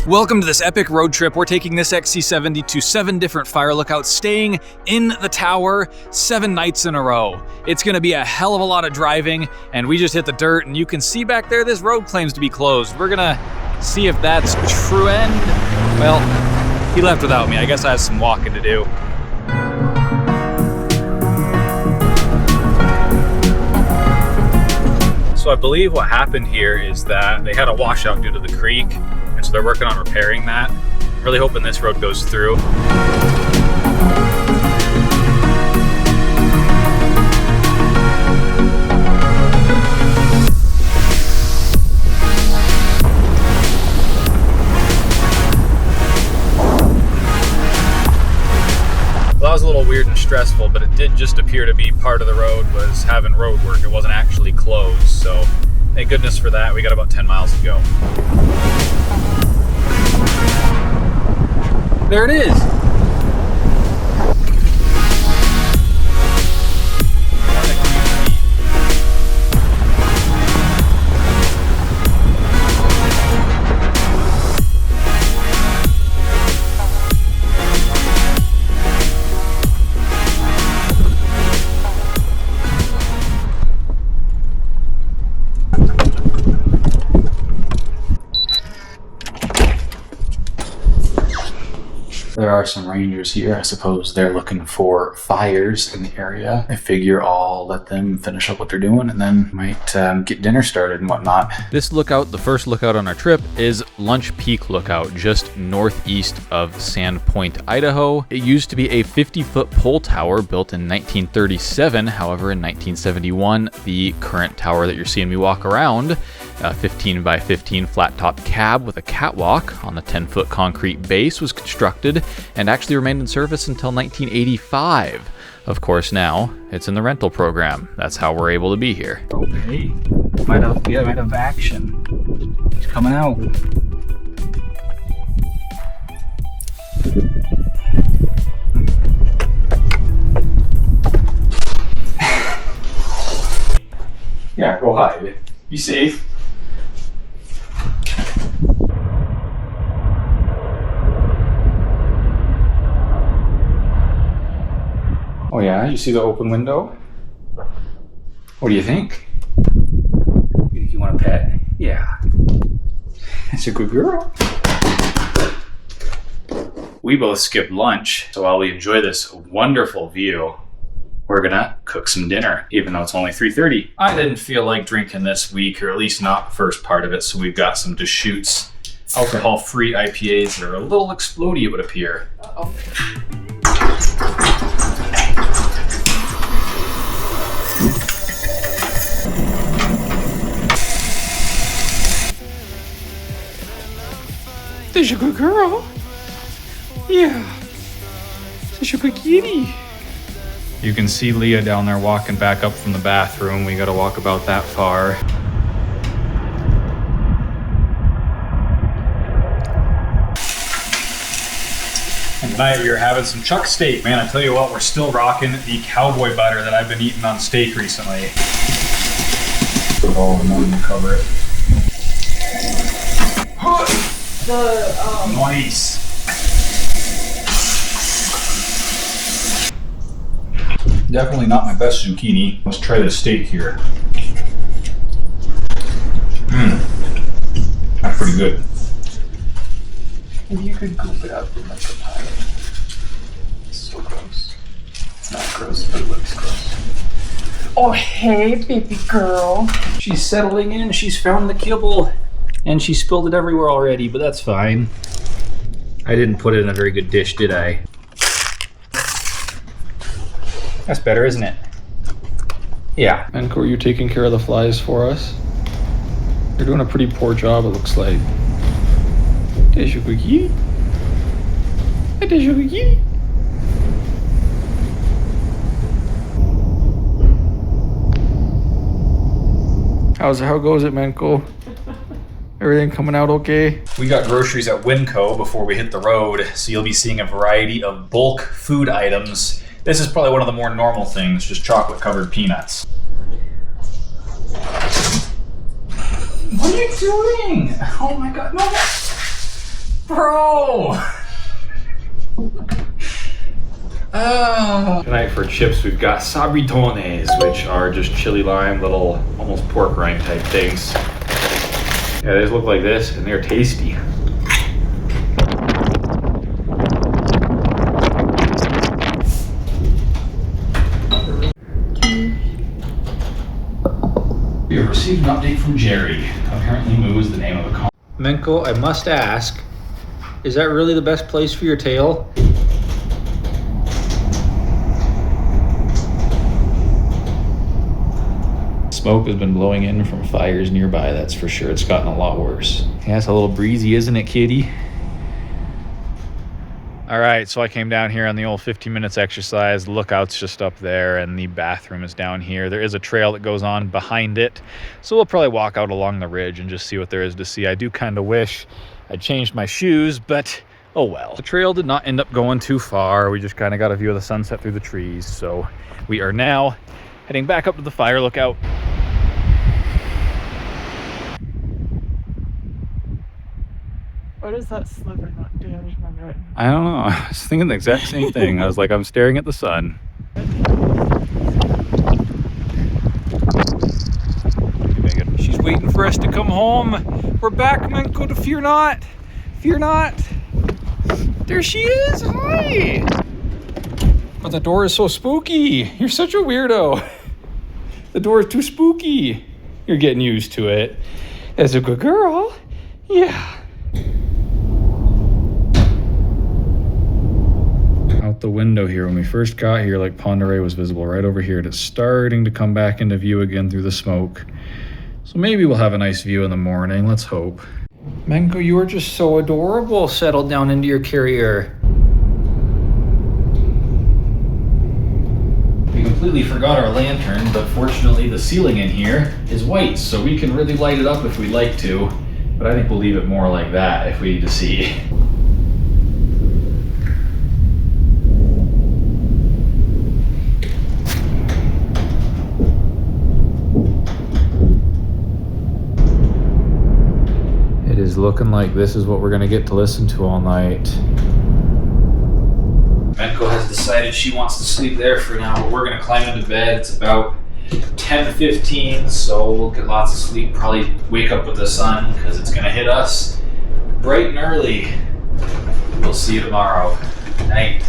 Welcome to this epic road trip. We're taking this XC70 to 7 different fire lookouts, staying in the tower 7 nights in a row. It's gonna be a hell of a lot of driving, and we just hit the dirt, and you can see back there this road claims to be closed. We're gonna see if that's true, and, well, he left without me. I guess I have some walking to do. So I believe what happened here is that they had a washout due to the creek, and so they're working on repairing that. I'm really hoping this road goes through. Well, that was a little weird and stressful, but it did just appear to be part of the road was having road work. It wasn't actually closed, so thank goodness for that. We got about 10 miles to go. There it is. There are some rangers here. I suppose they're looking for fires in the area. I figure I'll let them finish up what they're doing and then might get dinner started and whatnot. This lookout, the first lookout on our trip, is Lunch Peak Lookout, just northeast of Sandpoint, Idaho. It used to be a 50-foot pole tower built in 1937. However, in 1971, the current tower that you're seeing me walk around, a 15 by 15 flat top cab with a catwalk on the 10-foot concrete base, was constructed and actually remained in service until 1985. Of course, now it's in the rental program. That's how we're able to be here. Oh, hey, might have action. He's coming out. Yeah, go hide. Be safe. Oh yeah, you see the open window? What do you think? You want a pet? Yeah. It's a good girl. We both skipped lunch, so while we enjoy this wonderful view, we're gonna cook some dinner, even though it's only 3:30. I didn't feel like drinking this week, or at least not the first part of it, so we've got some Deschutes alcohol-free IPAs that are a little explodey, it would appear. Uh-oh. There's a good girl. Yeah. There's a good kitty. You can see Leah down there walking back up from the bathroom. We gotta walk about that far. And tonight we are having some chuck steak. Man, I tell you what, we're still rocking the cowboy butter that I've been eating on steak recently. Put it all in one to cover it. Nice. Definitely not my best zucchini. Let's try the steak here. That's pretty good. If you could goop it up in like a pie. It's so gross. It's not gross, but it looks gross. Oh, hey, baby girl. She's settling in. She's found the kibble. And she spilled it everywhere already, but that's fine. I didn't put it in a very good dish, did I? That's better, isn't it? Yeah. Menko, you're taking care of the flies for us? You're doing a pretty poor job, it looks like. There's your cookie. There's your cookie. How goes it, Menko? Everything coming out okay? We got groceries at Winco before we hit the road, so you'll be seeing a variety of bulk food items. This is probably one of the more normal things, just chocolate-covered peanuts. What are you doing? Oh my god, no! Bro! Oh. Tonight for chips, we've got sabritones, which are just chili lime, little almost pork rind type things. Yeah, they just look like this, and they're tasty. We have received an update from Jerry. Apparently Moo is the name of a car. Menko, I must ask, is that really the best place for your tail? Smoke has been blowing in from fires nearby, that's for sure. It's gotten a lot worse. Yeah, it's a little breezy, isn't it, kitty? All right, so I came down here on the old 15 minutes exercise. The lookout's just up there and the bathroom is down here. There is a trail that goes on behind it. So we'll probably walk out along the ridge and just see what there is to see. I do kind of wish I'd changed my shoes, but oh well. The trail did not end up going too far. We just kind of got a view of the sunset through the trees. So we are now heading back up to the fire lookout. What is that sliver not damage my retina? I don't know. I was thinking the exact same thing. I was like, I'm staring at the sun. She's waiting for us to come home. We're back, Menko. Fear not. Fear not. There she is. Hi. But the door is so spooky. You're such a weirdo. The door is too spooky. You're getting used to it. As a good girl. Yeah. Out the window here, when we first got here, like Pend Oreille was visible right over here. It's starting to come back into view again through the smoke. So maybe we'll have a nice view in the morning. Let's hope. Menko, you are just so adorable. Settled down into your carrier. We completely forgot our lantern, but fortunately the ceiling in here is white, so we can really light it up if we'd like to. But I think we'll leave it more like that if we need to see. It is looking like this is what we're gonna get to listen to all night. Menko has decided she wants to sleep there for now, but we're gonna climb into bed. It's about 10:15, so we'll get lots of sleep. Probably wake up with the sun because it's gonna hit us bright and early. We'll see you tomorrow. Night.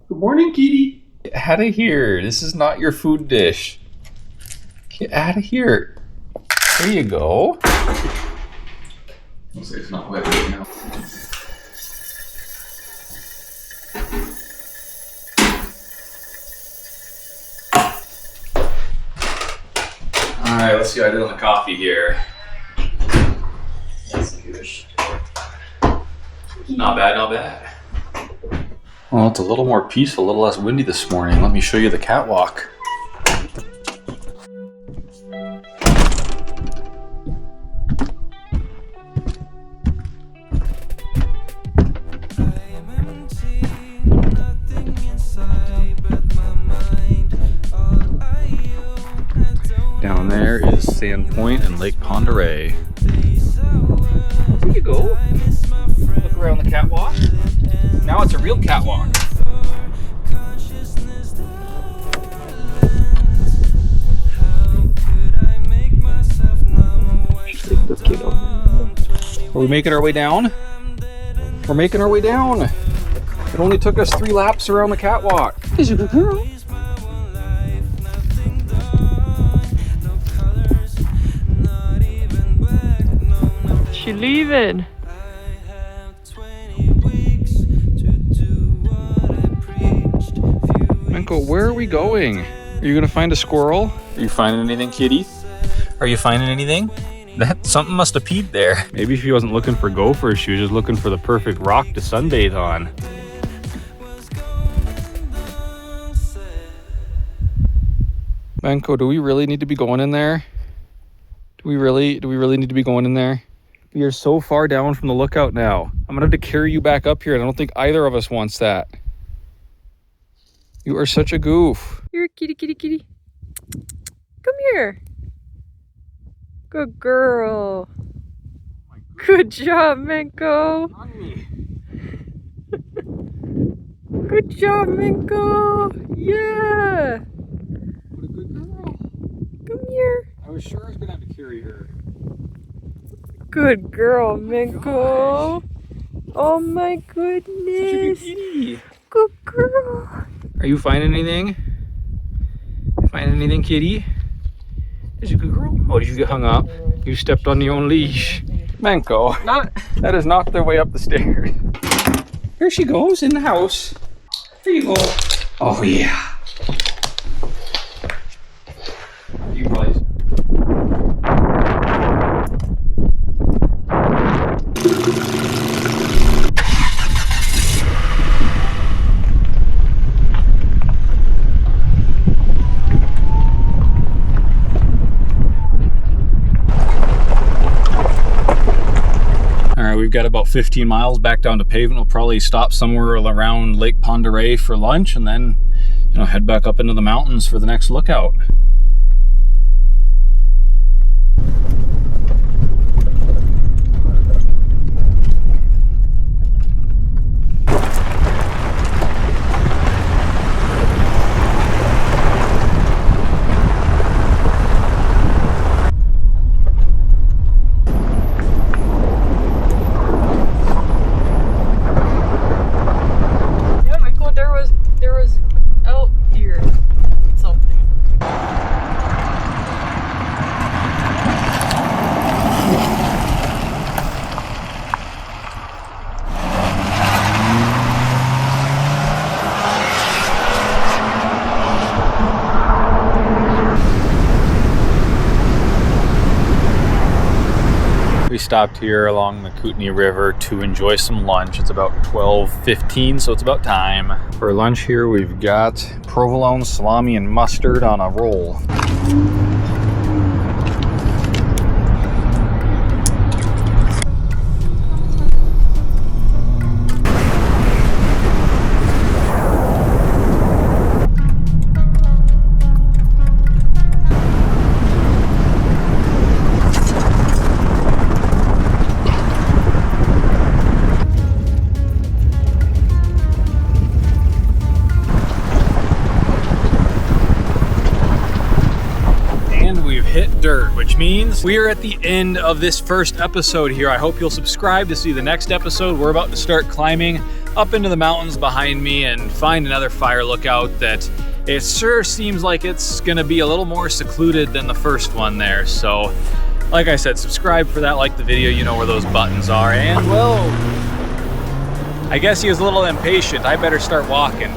Good morning, kitty. Get out of here. This is not your food dish. Get out of here. There you go. Looks like it's not wet right now. Alright, let's see what I did on the coffee here. That's good. Not bad, not bad. Well, it's a little more peaceful, a little less windy this morning. Let me show you the catwalk. Down there is Sandpoint and Lake Pend Oreille. There you go. Look around the catwalk. Now it's a real catwalk. Are we making our way down? We're making our way down. It only took us 3 laps around the catwalk. Is you a good girl? She leaving. Menko, where are we going? Are you gonna find a squirrel? Are you finding anything, kitty? Are you finding anything? That something must have peed there. Maybe she wasn't looking for gophers, she was just looking for the perfect rock to sunbathe on. Menko, do we really need to be going in there? Do we really need to be going in there? We are so far down from the lookout now. I'm gonna have to carry you back up here, and I don't think either of us wants that. You are such a goof. You're a kitty, kitty, kitty. Come here. Good girl. Good job, Menko. Good job, Menko. Yeah. What a good girl. Come here. I was sure I was gonna have to carry her. Good girl, Menko. Oh my goodness. Kitty. Good girl. Are you finding anything? Finding anything, kitty? Is you a good girl? Oh, did you get hung up? You stepped on your own leash. Menko, that is not their way up the stairs. Here she goes in the house. Here you go. Oh yeah. You guys. We've got about 15 miles back down to pavement. We'll probably stop somewhere around Lake Pend Oreille for lunch and then, head back up into the mountains for the next lookout. There was elk deer something. We stopped here along the Kootenai River to enjoy some lunch. It's about 12:15, so it's about time. For lunch here, we've got provolone, salami, and mustard on a roll. Hit dirt, which means we are at the end of this first episode here. I hope you'll subscribe to see the next episode. We're about to start climbing up into the mountains behind me and find another fire lookout that it sure seems like it's gonna be a little more secluded than the first one there. So like I said, subscribe for that, like the video, you know where those buttons are. And well, I guess he was a little impatient. I better start walking.